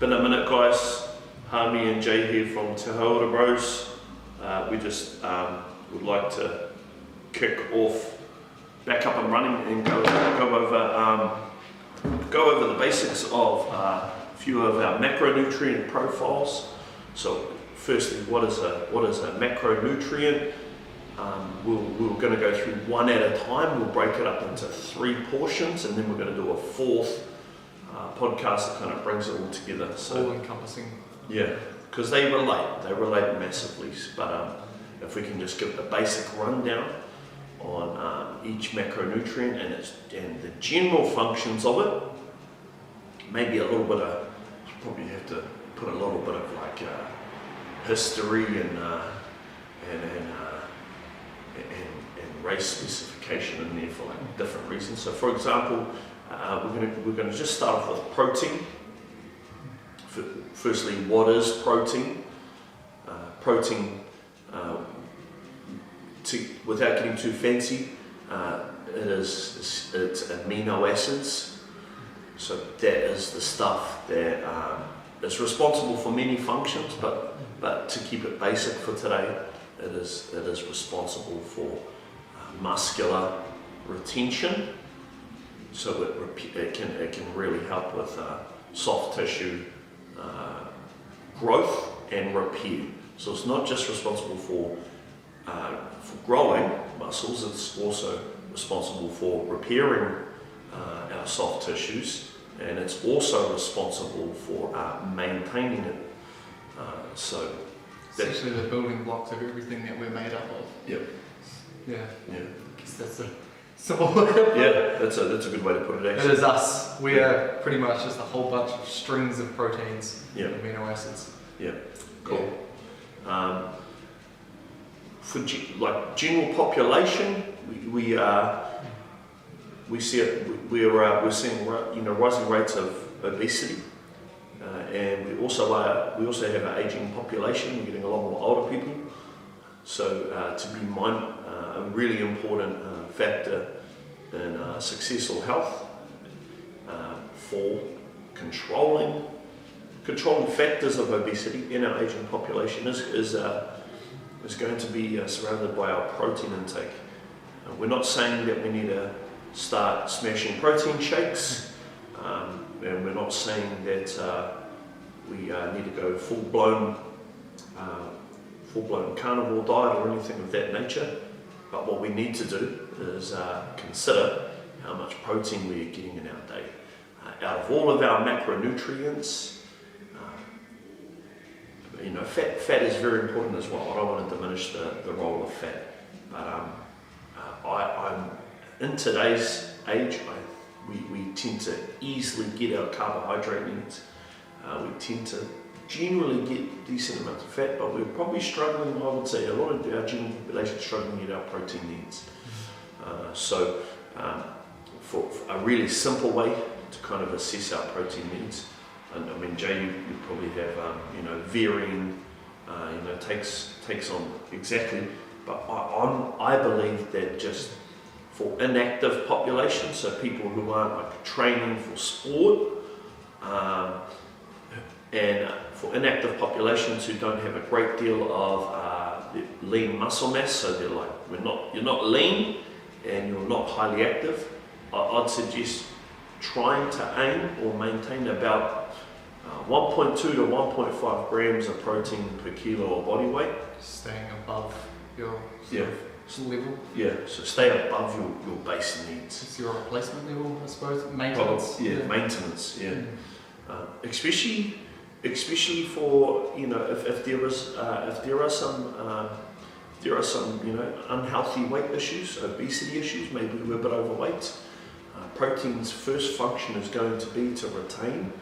Been a minute, guys. Hami and Jay here from Te Hamiora Bros. We just would like to kick off, back up and running, and go over the basics of a few of our macronutrient profiles. So, firstly, what is a macronutrient? We're going to go through one at a time. We'll break it up into 3 portions, and then we're going to do a 4th podcast that kind of brings it all together. So, all encompassing. Yeah, because they relate massively. But if we can just give the basic rundown on each macronutrient and the general functions of it, maybe a little bit of, probably have to put a little bit of like history and race specification in there for like different reasons. So, for example, we're going to just start off with protein. Firstly, what is protein? Without getting too fancy, it's amino acids. So that is the stuff that is responsible for many functions, but to keep it basic for today, it is responsible for muscular retention. So it can really help with soft tissue growth and repair. So it's not just responsible for growing muscles, it's also responsible for repairing our soft tissues, and it's also responsible for maintaining it. So it's actually the building blocks of everything that we're made up of. Yep. Yeah. Yeah. I guess that's a yeah, that's a good way to put it, actually. It is us. We are pretty much just a whole bunch of strings of proteins and amino acids. Yeah, cool. Yeah. For like general population, we're seeing rising rates of obesity, and we also have an aging population. We're getting a lot more older people. So to be a really important factor in successful health for controlling factors of obesity in our aging population is going to be surrounded by our protein intake. We're not saying that we need to start smashing protein shakes, and we're not saying that we need to go full-blown carnivore diet or anything of that nature. But what we need to do is consider how much protein we are getting in our day. Out of all of our macronutrients, fat is very important as well. I don't want to diminish the role of fat, but I'm in today's age, we tend to easily get our carbohydrate needs. We tend to generally get decent amounts of fat, but we're probably struggling, I would say, a lot of our general population is struggling to get our protein needs. So for a really simple way to kind of assess our protein needs, and I mean, Jay, you probably have, varying, takes on exactly, but I believe that just for inactive populations, so people who aren't like training for sport, and for inactive populations who don't have a great deal of lean muscle mass, so they're like, you're not lean and you're not highly active, I'd suggest trying to aim or maintain about 1.2 to 1.5 grams of protein per kilo of body weight. Staying above your level. Yeah, so stay above your base needs. It's your replacement level, I suppose. Maintenance. Maintenance. Yeah. Especially for if there are some unhealthy weight issues, obesity issues, maybe we're a bit overweight. Protein's first function is going to be to retain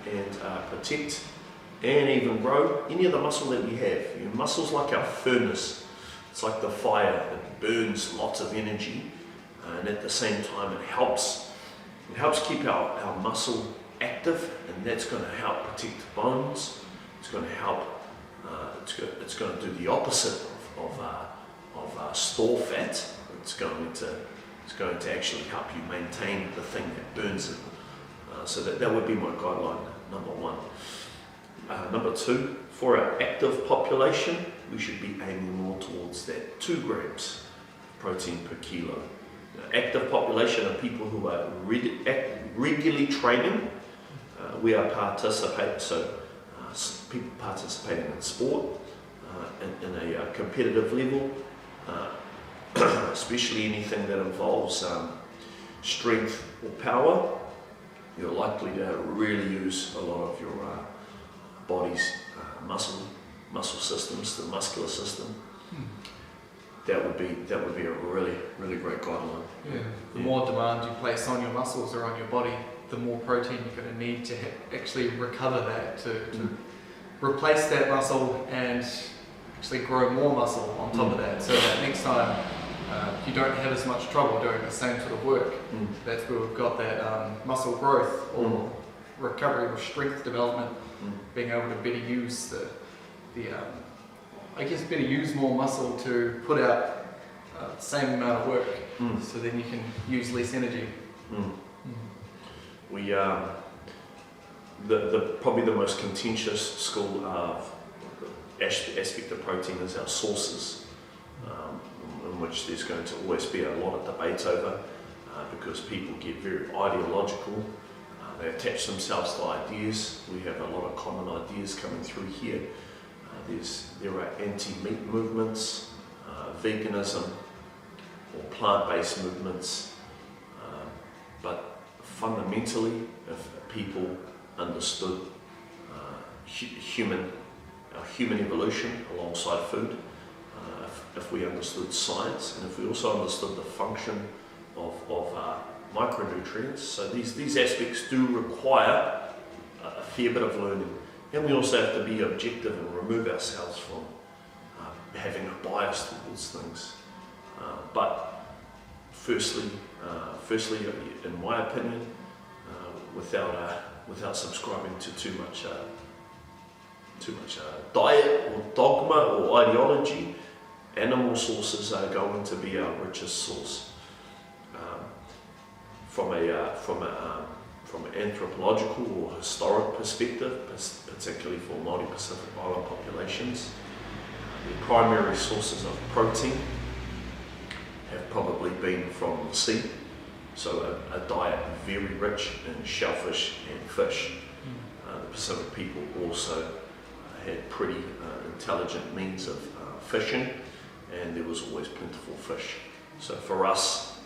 and protect and even grow any of the muscle that we have. Muscle's like our furnace. It's like the fire that burns lots of energy, and at the same time it helps keep our muscle active, and that's going to help protect the bones. It's going to help. It's going to do the opposite of store fat. It's going to actually help you maintain the thing that burns it. So that would be my guideline, number one. Number two, for our active population, we should be aiming more towards that 2 grams protein per kilo. Active population are people who are regularly training. We are people participating in sport in a competitive level, especially anything that involves strength or power. You're likely to really use a lot of your body's muscle systems, the muscular system. That would be a really great guideline. The more demand you place on your muscles or on your body, the more protein you're going to need to actually recover that, to replace that muscle and actually grow more muscle on top of that, so that next time you don't have as much trouble doing the same sort of work. That's where we've got that muscle growth or recovery or strength development, being able to better use better use more muscle to put out the same amount of work, so then you can use less energy. We probably the most contentious school of aspect of protein is our sources, in which there's going to always be a lot of debate over, because people get very ideological. They attach themselves to ideas. We have a lot of common ideas coming through here. There are anti-meat movements, veganism, or plant-based movements, but fundamentally, if people understood our human evolution alongside food, if we understood science, and if we also understood the function of micronutrients, so these aspects do require a fair bit of learning. And we also have to be objective and remove ourselves from having a bias towards things. But firstly, in my opinion, without subscribing to too much diet or dogma or ideology, animal sources are going to be our richest source. From an anthropological or historic perspective, particularly for Māori Pacific Island populations, the primary sources of protein have probably been from the sea. So a diet very rich in shellfish and fish. The Pacific people also had pretty intelligent means of fishing, and there was always plentiful fish. So for us,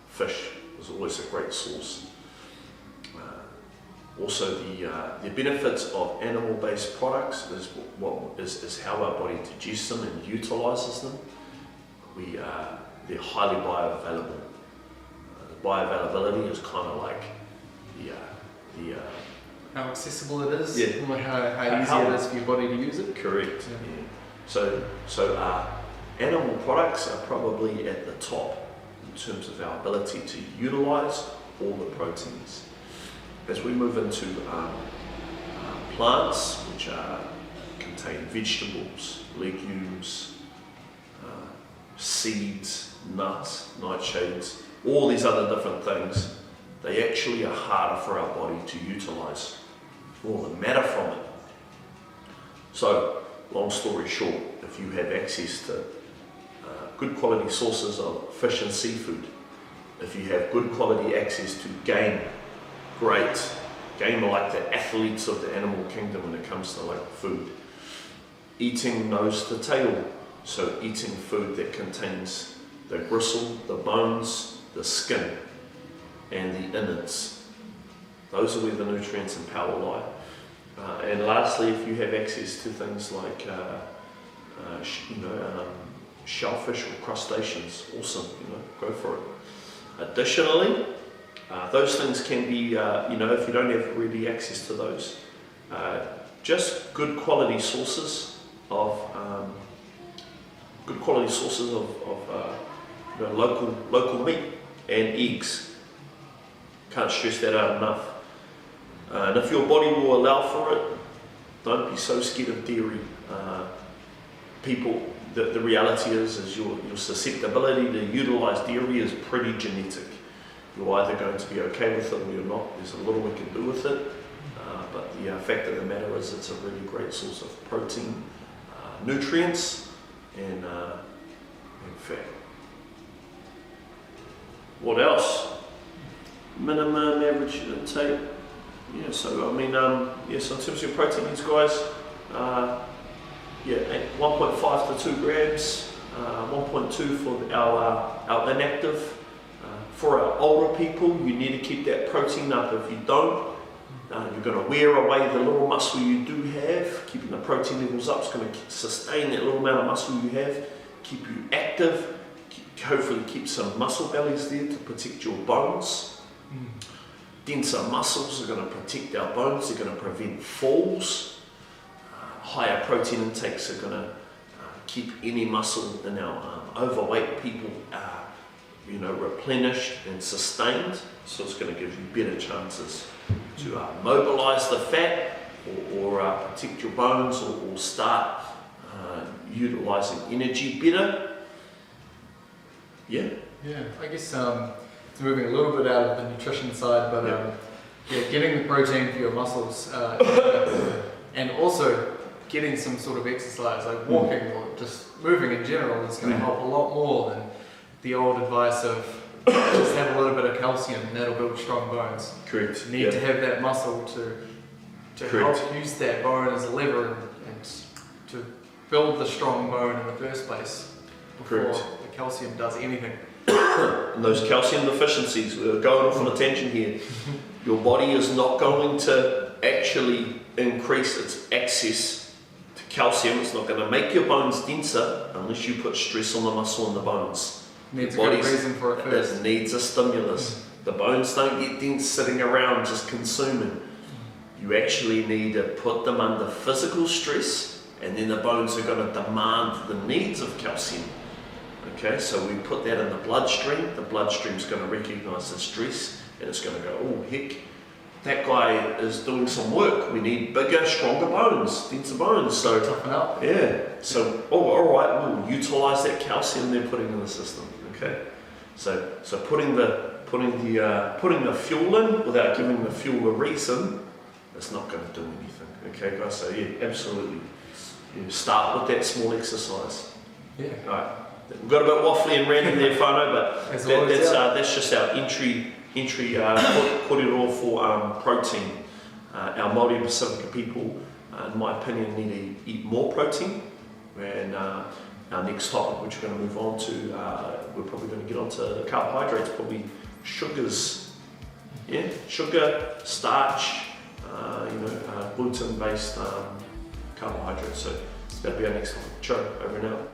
fish was always a great source. Also, the benefits of animal-based products is how our body digests them and utilises them. They're highly bioavailable. The bioavailability is kind of like how accessible it is, how easy it is for your body to use it. Correct. Yeah. So animal products are probably at the top in terms of our ability to utilise all the proteins. As we move into plants, which contain vegetables, legumes, seeds, nuts, nightshades, all these other different things, they actually are harder for our body to utilise all the matter from it. So, long story short, if you have access to good quality sources of fish and seafood, if you have good quality access to game are like the athletes of the animal kingdom when it comes to like food, eating nose to tail, so eating food that contains the gristle, the bones, the skin, and the innards. Those are where the nutrients and power lie. And lastly, if you have access to things like shellfish or crustaceans, awesome, go for it. Additionally, those things can be, if you don't have really access to those, just good quality sources of local meat and eggs. Can't stress that out enough. And if your body will allow for it, don't be so scared of dairy. The reality is your susceptibility to utilise dairy is pretty genetic. you're either going to be okay with it or you're not. There's a little we can do with it, but the fact of the matter is it's a really great source of protein, nutrients, and fat. What else? Minimum average intake. Yeah, so I mean, so in terms of your protein needs, guys, 1.5 to 2 grams, 1.2 for our inactive. For our older people, you need to keep that protein up. If you don't, you're going to wear away the little muscle you do have. Keeping the protein levels up is going to sustain that little amount of muscle you have, keep you active, hopefully keep some muscle bellies there to protect your bones. Denser muscles are going to protect our bones, they're going to prevent falls. Higher protein intakes are going to keep any muscle in our overweight people replenished and sustained, so it's going to give you better chances to mobilize the fat or protect your bones or start utilizing energy better. Yeah, I guess it's moving a little bit out of the nutrition side, but getting the protein for your muscles and also getting some sort of exercise like walking or just moving in general is going to help a lot more than the old advice of just have a little bit of calcium and that'll build strong bones. Correct. You need to have that muscle to help use that bone as a lever and to build the strong bone in the first place before the calcium does anything. And those calcium deficiencies, we're going off on a tangent here. Your body is not going to actually increase its access to calcium. It's not going to make your bones denser unless you put stress on the muscle and the bones. Needs a good reason for it first. It needs a stimulus. The bones don't get dense sitting around just consuming. You actually need to put them under physical stress, and then the bones are going to demand the needs of calcium. Okay, so we put that in the bloodstream. The bloodstream's going to recognize the stress, and it's going to go, oh heck, that guy is doing some work. We need bigger, stronger bones, denser bones. So toughen up. Yeah. So all right, we'll utilize that calcium they're putting in the system. Okay. So putting the fuel in without giving the fuel a reason, it's not going to do anything. Okay, guys. So absolutely. You start with that small exercise. Yeah. All right. We've got a bit waffly and random there, whānau, but that's just our entry corridor for protein. Our Māori and Pacifica people, in my opinion, need to eat more protein. And our next topic, which we're going to move on to, we're probably going to get onto carbohydrates, probably sugars. Yeah, sugar, starch, gluten-based carbohydrates. So that'll be our next topic. Ciao, over and out.